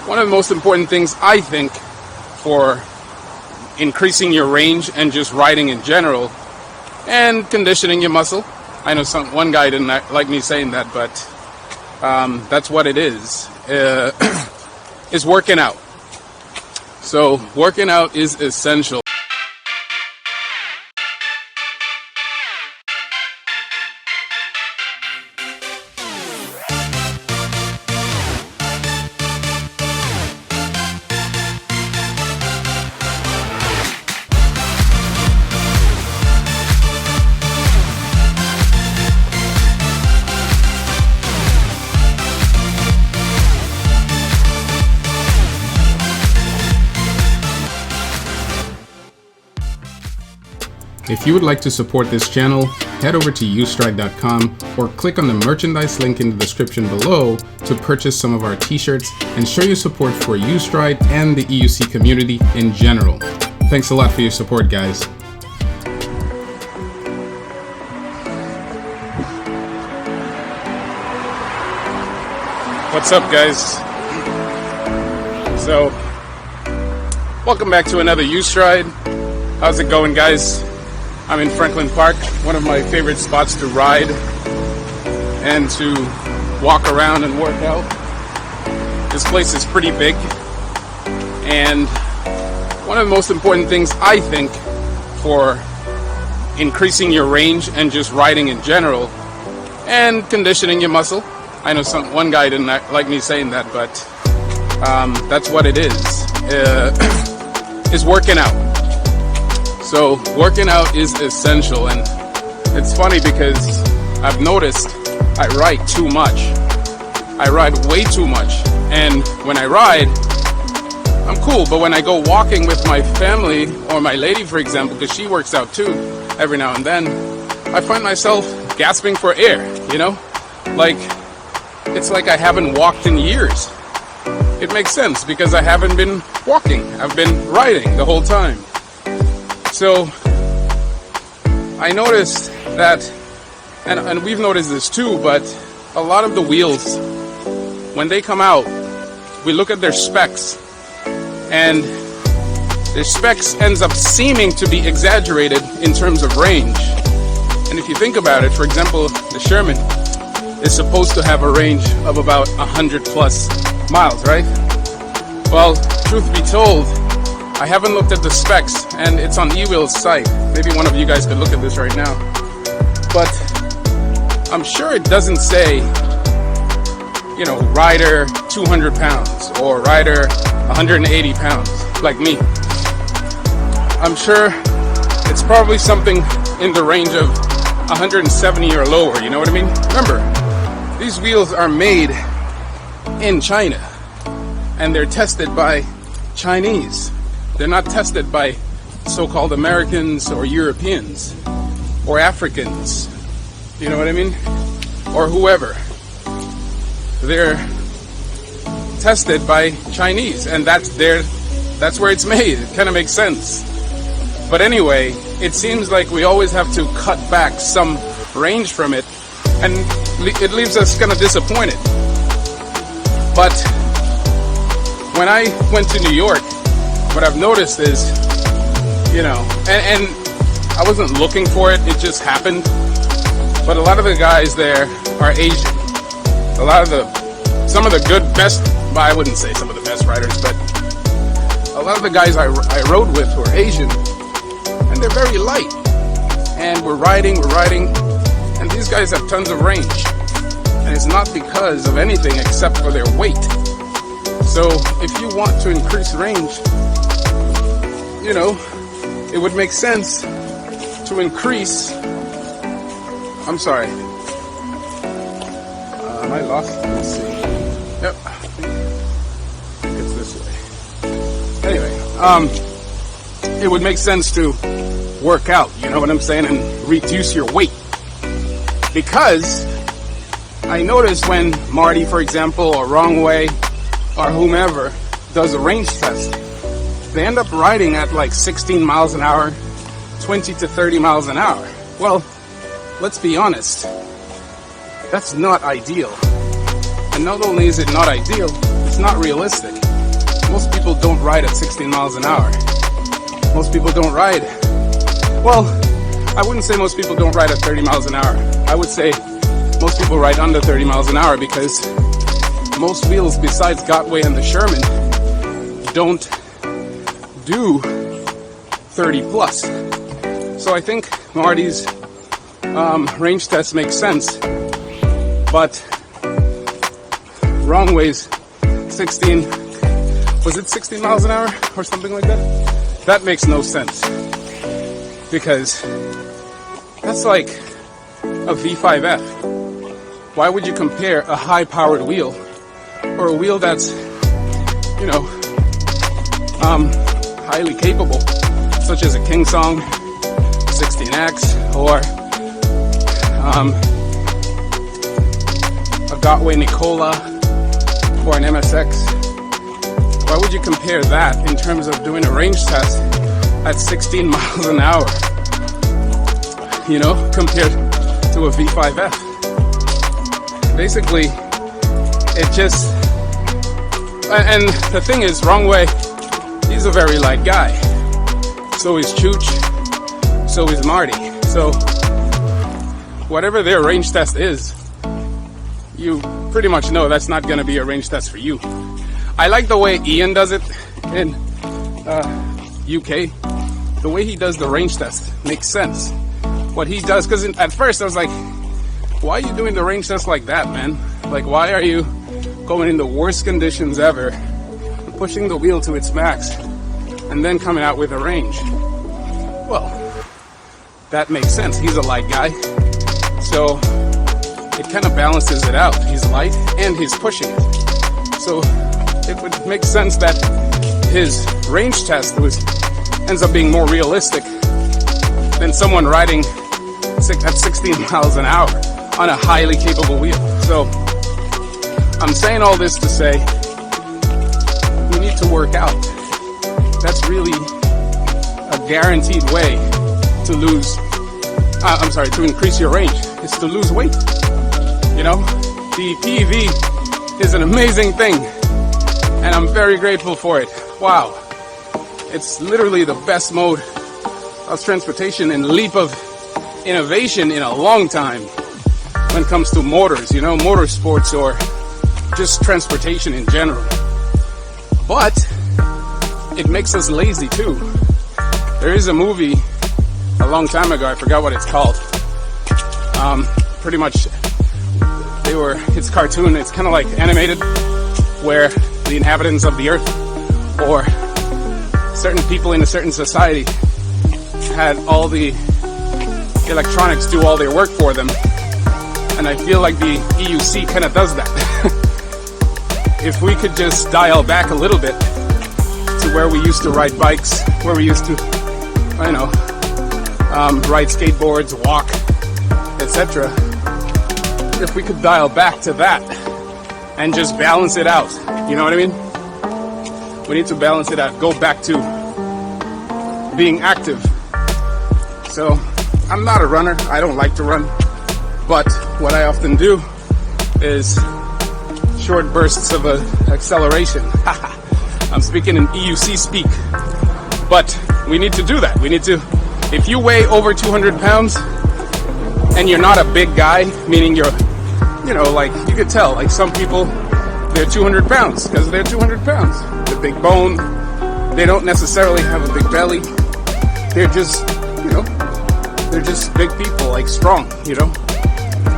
One of the most important things, I think, for increasing your range and just riding in general and conditioning your muscle. I know one guy didn't like me saying that, but that's what it is working out. So working out is essential. If you would like to support this channel, head over to ustride.com or click on the merchandise link in the description below to purchase some of our t-shirts and show your support for Ustride and the EUC community in general. Thanks a lot for your support, guys. What's up, guys? So, welcome back to another Ustride. How's it going, guys? I'm in Franklin Park, one of my favorite spots to ride and to walk around and work out. This place is pretty big, and one of the most important things, I think, for increasing your range and just riding in general and conditioning your muscle. I know one guy didn't like me saying that, but that's what it is working out. So working out is essential, and it's funny because I've noticed I ride too much. I ride way too much, and when I ride, I'm cool, but when I go walking with my family or my lady, for example, because she works out too every now and then, I find myself gasping for air, you know? Like, it's like I haven't walked in years. It makes sense because I haven't been walking. I've been riding the whole time. So I noticed that, and we've noticed this too, but a lot of the wheels, when they come out, we look at their specs, and their specs ends up seeming to be exaggerated in terms of range. And if you think about it, for example, the Sherman is supposed to have a range of about 100 plus miles, right? Well, truth be told, I haven't looked at the specs, and it's on eWheel's site. Maybe one of you guys could look at this right now. But I'm sure it doesn't say, you know, rider 200 pounds or rider 180 pounds, like me. I'm sure it's probably something in the range of 170 or lower, you know what I mean? Remember, these wheels are made in China, and they're tested by Chinese. They're not tested by so-called Americans or Europeans or Africans, you know what I mean? Or whoever. They're tested by Chinese, and that's where it's made. It kind of makes sense. But anyway, it seems like we always have to cut back some range from it, and it leaves us kind of disappointed. But when I went to New York, what I've noticed is, you know, and I wasn't looking for it, it just happened. But a lot of the guys there are Asian. Some of the best, well, I wouldn't say some of the best riders, but a lot of the guys I rode with were Asian, and they're very light. And we're riding, and these guys have tons of range. And it's not because of anything except for their weight. So if you want to increase range, you know, it would make sense to increase. I'm sorry. Am I lost? Let's see. Yep. I think it's this way. Anyway, it would make sense to work out, you know what I'm saying, and reduce your weight. Because I notice when Marty, for example, or Wrongway, or whomever does a range test, they end up riding at like 16 miles an hour, 20 to 30 miles an hour. Well, let's be honest, that's not ideal. And not only is it not ideal, It's not realistic. Most people don't ride at 16 miles an hour. Most people don't ride, well, I wouldn't say most people don't ride at 30 miles an hour. I would say most people ride under 30 miles an hour because most wheels besides Gotway and the Sherman don't do 30 plus. So I think Marty's range test makes sense, but wrong ways 16, was it 16 miles an hour or something like that? That makes no sense, because that's like a V5F. Why would you compare a high-powered wheel or a wheel that's, you know, highly capable, such as a Kingsong 16X or a Gotway Nicola or an MSX? Why would you compare that in terms of doing a range test at 16 miles an hour, you know, compared to a V5F? Basically, it just, and the thing is, wrong way, he's a very light guy. So is Chooch, so is Marty. So whatever their range test is, you pretty much know that's not going to be a range test for you. I like the way Ian does it in UK. The way he does the range test makes sense. What he does, because at first I was like, why are you doing the range test like that, man? Like, why are you going in the worst conditions ever, pushing the wheel to its max, and then coming out with a range? Well, that makes sense. He's a light guy, so it kind of balances it out. He's light and he's pushing it. So it would make sense that his range test ends up being more realistic than someone riding at 16 miles an hour on a highly capable wheel. So I'm saying all this to say we need to work out. That's really a guaranteed way to lose, to increase your range, is to lose weight. You know, the PEV is an amazing thing, and I'm very grateful for it. Wow. It's literally the best mode of transportation and leap of innovation in a long time when it comes to motors, you know, motorsports or just transportation in general. But it makes us lazy too. There is a movie a long time ago, I forgot what it's called. Pretty much it's cartoon, it's kind of like animated, where the inhabitants of the earth or certain people in a certain society had all the electronics do all their work for them. And I feel like the EUC kind of does that. If we could just dial back a little bit to where we used to ride bikes, where we used to, ride skateboards, walk, etc. If we could dial back to that and just balance it out, you know what I mean? We need to balance it out, go back to being active. So I'm not a runner, I don't like to run, but what I often do is short bursts of acceleration. I'm speaking in EUC speak, but we need to do that. We need to, if you weigh over 200 pounds and you're not a big guy, meaning you're, like you could tell, like some people, they're 200 pounds because they're 200 pounds. They're big bone. They don't necessarily have a big belly. They're just, they're just big people, like strong,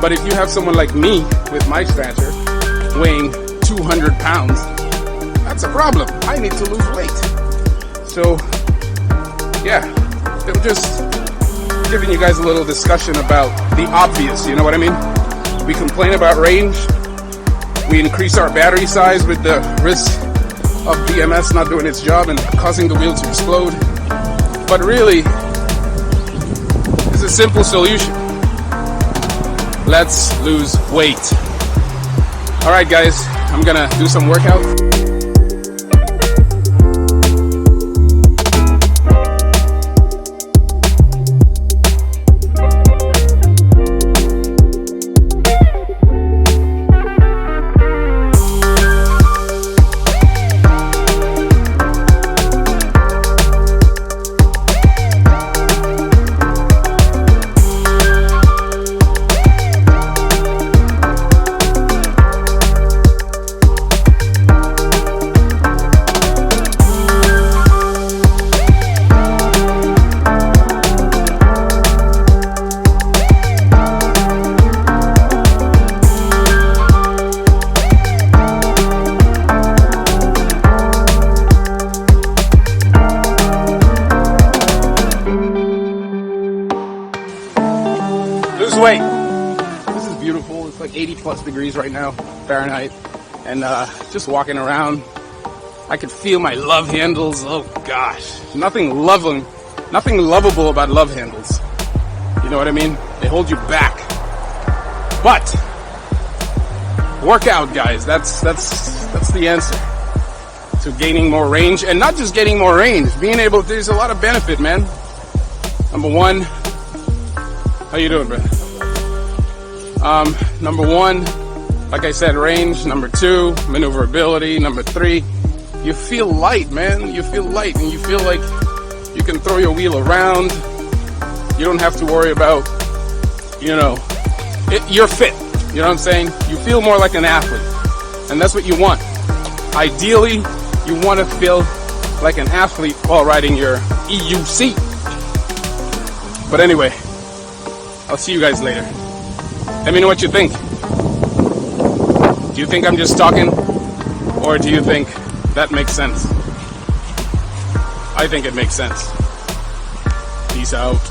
But if you have someone like me with my stature weighing 200 pounds, that's a problem. I need to lose weight. So, yeah, I'm just giving you guys a little discussion about the obvious, you know what I mean? We complain about range. We increase our battery size with the risk of BMS not doing its job and causing the wheel to explode. But really, it's a simple solution. Let's lose weight. All right, guys, I'm gonna do some workout. Gotway. This is beautiful. It's like 80 plus degrees right now, Fahrenheit. And just walking around, I could feel my love handles. Oh gosh, nothing lovable about love handles. You know what I mean? They hold you back. But work out, guys. That's the answer to gaining more range, and not just getting more range. Being able, there's a lot of benefit, man. Number one, how you doing, bro? Number one, like I said, range. Number two, maneuverability. Number three, you feel light, man. You feel light, and you feel like you can throw your wheel around. You don't have to worry about, you know, you're fit. You know what I'm saying? You feel more like an athlete, and that's what you want. Ideally, you want to feel like an athlete while riding your EUC. But anyway, I'll see you guys later. Let me know what you think. Do you think I'm just talking, or do you think that makes sense? I think it makes sense. Peace out.